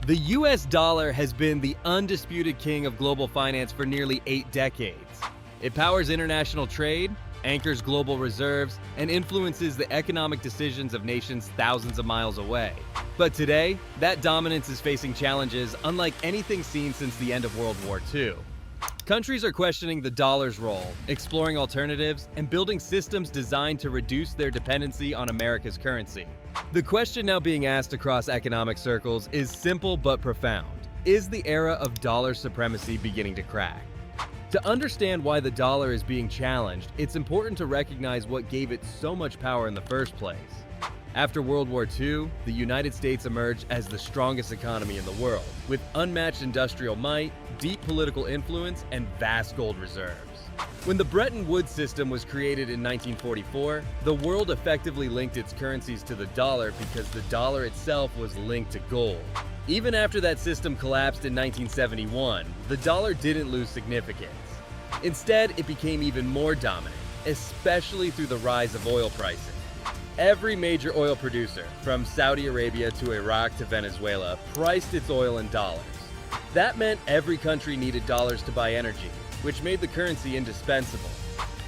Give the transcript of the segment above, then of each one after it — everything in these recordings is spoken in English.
The US dollar has been the undisputed king of global finance for nearly 8 decades. It powers international trade, anchors global reserves, and influences the economic decisions of nations thousands of miles away. But today, that dominance is facing challenges unlike anything seen since the end of World War II. Countries are questioning the dollar's role, exploring alternatives, and building systems designed to reduce their dependency on America's currency. The question now being asked across economic circles is simple but profound. Is the era of dollar supremacy beginning to crack? To understand why the dollar is being challenged, it's important to recognize what gave it so much power in the first place. After World War II, the United States emerged as the strongest economy in the world, with unmatched industrial might, deep political influence, and vast gold reserves. When the Bretton Woods system was created in 1944, the world effectively linked its currencies to the dollar because the dollar itself was linked to gold. Even after that system collapsed in 1971, the dollar didn't lose significance. Instead, it became even more dominant, especially through the rise of oil pricing. Every major oil producer, from Saudi Arabia to Iraq to Venezuela, priced its oil in dollars. That meant every country needed dollars to buy energy, which made the currency indispensable.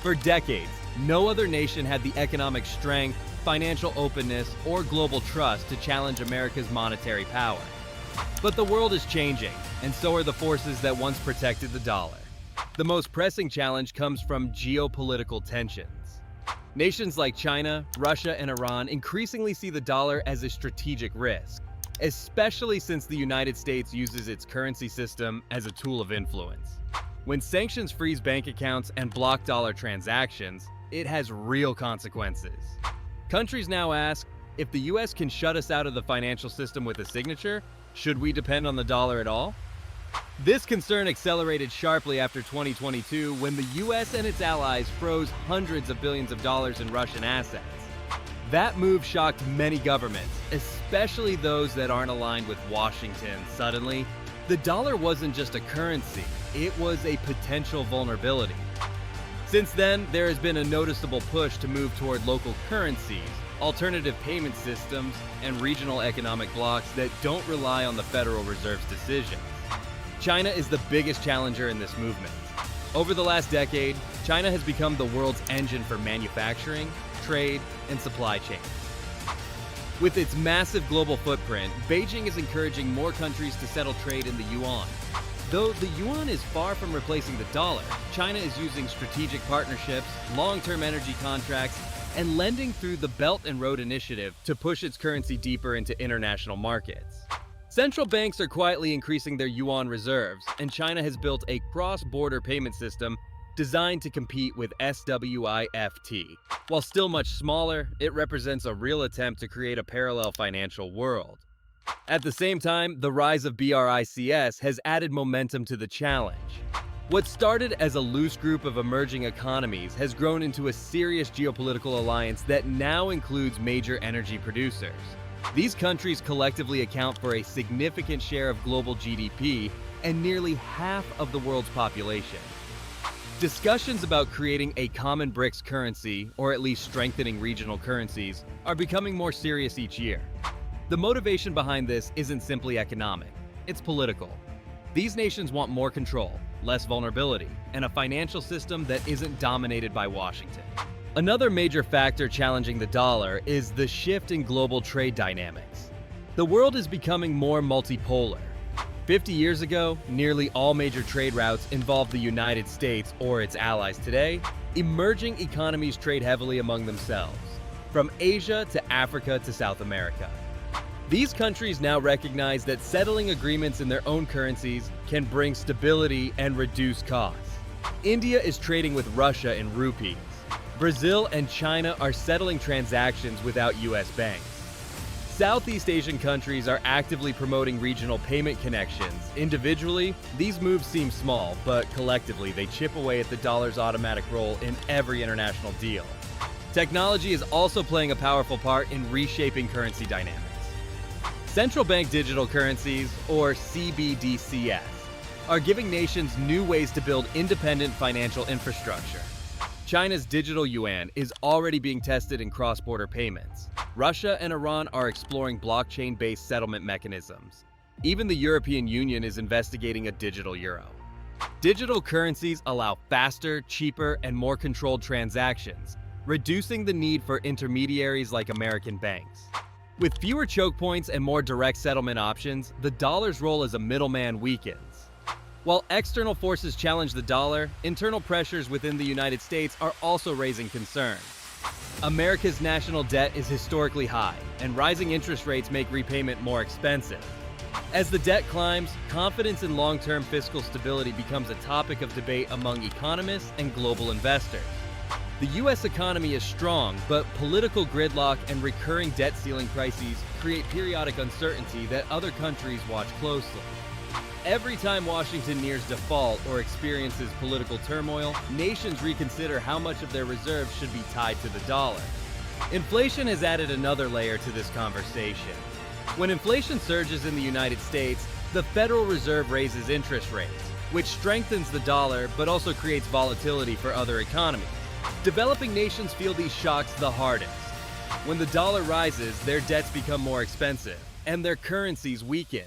For decades, no other nation had the economic strength, financial openness, or global trust to challenge America's monetary power. But the world is changing, and so are the forces that once protected the dollar. The most pressing challenge comes from geopolitical tensions. Nations like China, Russia, and Iran increasingly see the dollar as a strategic risk, especially since the United States uses its currency system as a tool of influence. When sanctions freeze bank accounts and block dollar transactions, it has real consequences. Countries now ask, if the US can shut us out of the financial system with a signature, should we depend on the dollar at all? This concern accelerated sharply after 2022 when the US and its allies froze hundreds of billions of dollars in Russian assets. That move shocked many governments, especially those that aren't aligned with Washington. Suddenly, the dollar wasn't just a currency, it was a potential vulnerability. Since then, there has been a noticeable push to move toward local currencies, alternative payment systems, and regional economic blocs that don't rely on the Federal Reserve's decisions. China is the biggest challenger in this movement. Over the last decade, China has become the world's engine for manufacturing, trade, and supply chains. With its massive global footprint, Beijing is encouraging more countries to settle trade in the yuan. Though the yuan is far from replacing the dollar, China is using strategic partnerships, long-term energy contracts, and lending through the Belt and Road Initiative to push its currency deeper into international markets. Central banks are quietly increasing their yuan reserves, and China has built a cross-border payment system designed to compete with SWIFT. While still much smaller, it represents a real attempt to create a parallel financial world. At the same time, the rise of BRICS has added momentum to the challenge. What started as a loose group of emerging economies has grown into a serious geopolitical alliance that now includes major energy producers. These countries collectively account for a significant share of global GDP and nearly half of the world's population. Discussions about creating a common BRICS currency, or at least strengthening regional currencies, are becoming more serious each year. The motivation behind this isn't simply economic, it's political. These nations want more control, less vulnerability, and a financial system that isn't dominated by Washington. Another major factor challenging the dollar is the shift in global trade dynamics. The world is becoming more multipolar. 50 years ago, nearly all major trade routes involved the United States or its allies. Today, emerging economies trade heavily among themselves, from Asia to Africa to South America. These countries now recognize that settling agreements in their own currencies can bring stability and reduce costs. India is trading with Russia in rupees. Brazil and China are settling transactions without US banks. Southeast Asian countries are actively promoting regional payment connections. Individually, these moves seem small, but collectively they chip away at the dollar's automatic role in every international deal. Technology is also playing a powerful part in reshaping currency dynamics. Central bank digital currencies, or CBDCs, are giving nations new ways to build independent financial infrastructure. China's digital yuan is already being tested in cross-border payments. Russia and Iran are exploring blockchain-based settlement mechanisms. Even the European Union is investigating a digital euro. Digital currencies allow faster, cheaper, and more controlled transactions, reducing the need for intermediaries like American banks. With fewer choke points and more direct settlement options, the dollar's role as a middleman weakens. While external forces challenge the dollar, internal pressures within the United States are also raising concerns. America's national debt is historically high, and rising interest rates make repayment more expensive. As the debt climbs, confidence in long-term fiscal stability becomes a topic of debate among economists and global investors. The U.S. economy is strong, but political gridlock and recurring debt ceiling crises create periodic uncertainty that other countries watch closely. Every time Washington nears default or experiences political turmoil, nations reconsider how much of their reserves should be tied to the dollar. Inflation has added another layer to this conversation. When inflation surges in the United States, the Federal Reserve raises interest rates, which strengthens the dollar but also creates volatility for other economies. Developing nations feel these shocks the hardest. When the dollar rises, their debts become more expensive, and their currencies weaken.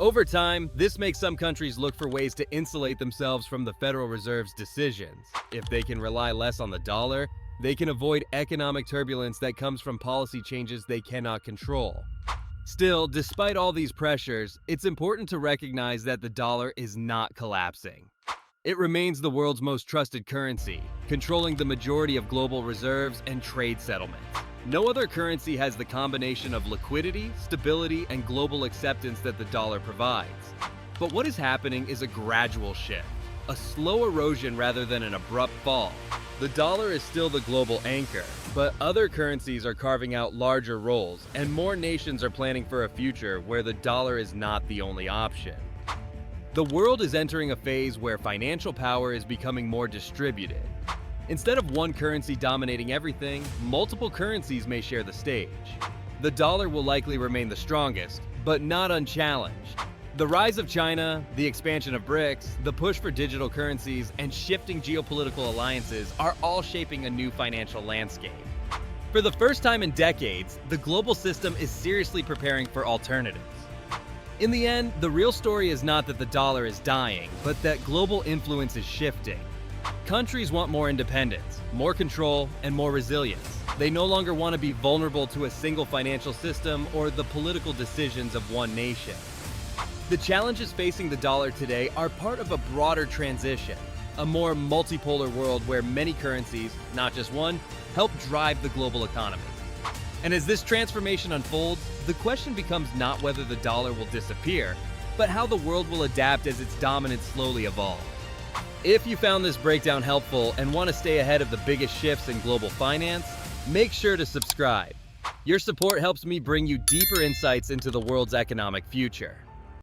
Over time, this makes some countries look for ways to insulate themselves from the Federal Reserve's decisions. If they can rely less on the dollar, they can avoid economic turbulence that comes from policy changes they cannot control. Still, despite all these pressures, it's important to recognize that the dollar is not collapsing. It remains the world's most trusted currency, controlling the majority of global reserves and trade settlements. No other currency has the combination of liquidity, stability, and global acceptance that the dollar provides. But what is happening is a gradual shift, a slow erosion rather than an abrupt fall. The dollar is still the global anchor, but other currencies are carving out larger roles, and more nations are planning for a future where the dollar is not the only option. The world is entering a phase where financial power is becoming more distributed. Instead of one currency dominating everything, multiple currencies may share the stage. The dollar will likely remain the strongest, but not unchallenged. The rise of China, the expansion of BRICS, the push for digital currencies, and shifting geopolitical alliances are all shaping a new financial landscape. For the first time in decades, the global system is seriously preparing for alternatives. In the end, the real story is not that the dollar is dying, but that global influence is shifting. Countries want more independence, more control, and more resilience. They no longer want to be vulnerable to a single financial system or the political decisions of one nation. The challenges facing the dollar today are part of a broader transition, a more multipolar world where many currencies, not just one, help drive the global economy. And as this transformation unfolds, the question becomes not whether the dollar will disappear, but how the world will adapt as its dominance slowly evolves. If you found this breakdown helpful and want to stay ahead of the biggest shifts in global finance, make sure to subscribe. Your support helps me bring you deeper insights into the world's economic future.